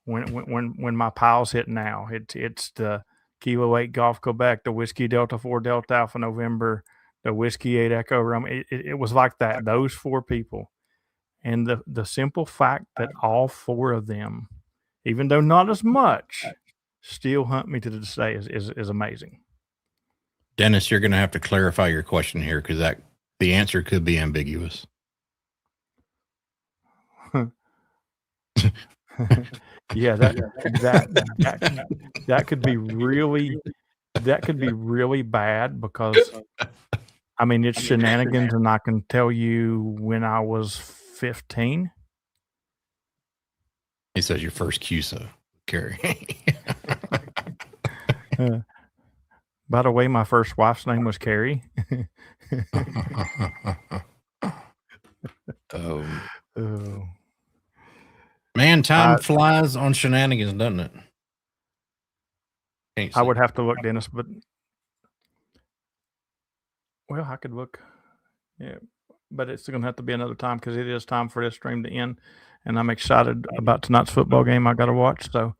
when my piles hit now. It's the Kilo 8 Golf Quebec, the Whiskey Delta 4 Delta Alpha November, the Whiskey 8 Echo Rum. It was like that. Those 4 people, and the simple fact that all 4 of them, even though not as much, still hunt me to this day is amazing. Dennis, you're going to have to clarify your question here because the answer could be ambiguous. Yeah, that could be really bad because I mean it's shenanigans, and I can tell you when I was 15. He says your first QSO, Carrie. By the way, my first wife's name was Carrie. Man, time flies on shenanigans, doesn't it? I would have to look, Dennis, but well, I could look. Yeah, but it's going to have to be another time because it is time for this stream to end, and I'm excited about tonight's football game I got to watch. So,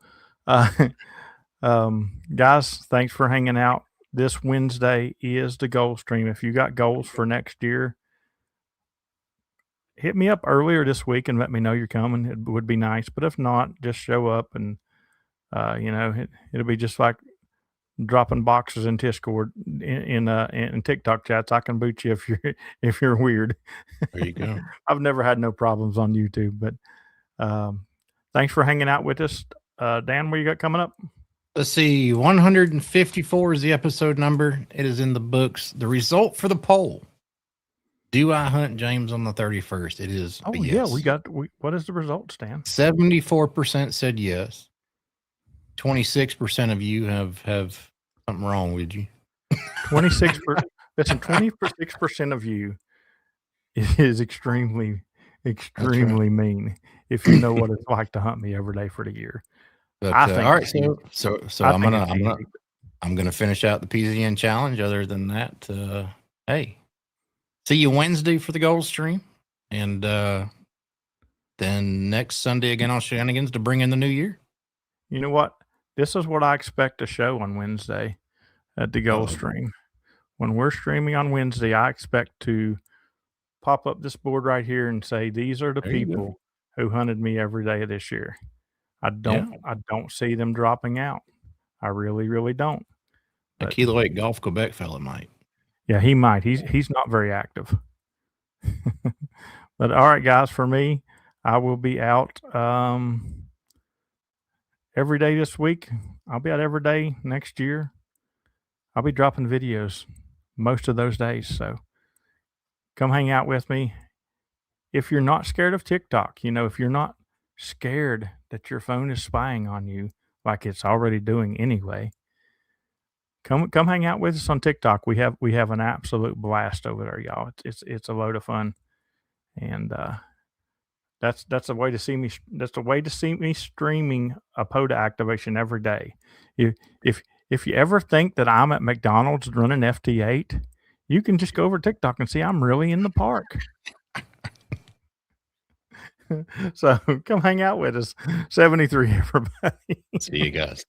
guys, thanks for hanging out. This Wednesday is the goal stream. If you got goals for next year, hit me up earlier this week and let me know you're coming. It would be nice. But if not, just show up and, it'll be just like dropping boxes in Discord in TikTok chats. I can boot you if you're weird. There you go. I've never had no problems on YouTube, but thanks for hanging out with us. Dan, what you got coming up? Let's see. 154 is the episode number. It is in the books. The result for the poll. Do I hunt James on the 31st? It is. Oh, yes. What is the result, Stan? 74% said yes. 26% of you have something wrong with you. 26%. Listen, 26% of you is extremely mean if you know what it's like to hunt me every day for the year. But, all right, so I'm gonna finish out the PZN challenge. Other than that, hey, see you Wednesday for the goal stream, and then next Sunday again on Shenanigans to bring in the new year. You know what? This is what I expect to show on Wednesday at the goal stream. When we're streaming on Wednesday, I expect to pop up this board right here and say, these are the people who hunted me every day of this year. I don't see them dropping out. I really, really don't. A Kilo 8 Golf Quebec fella might. Yeah, he might. He's not very active. But all right, guys, for me, I will be out every day this week. I'll be out every day next year. I'll be dropping videos most of those days. So come hang out with me. If you're not scared of TikTok, if you're not scared that your phone is spying on you like it's already doing anyway, come hang out with us on TikTok. We have an absolute blast over there, y'all. It's a load of fun, and that's a way to see me. That's a way to see me streaming a POTA activation every day. If you ever think that I'm at McDonald's running FT8, you can just go over to TikTok and see I'm really in the park. So come hang out with us. 73, everybody. See you guys.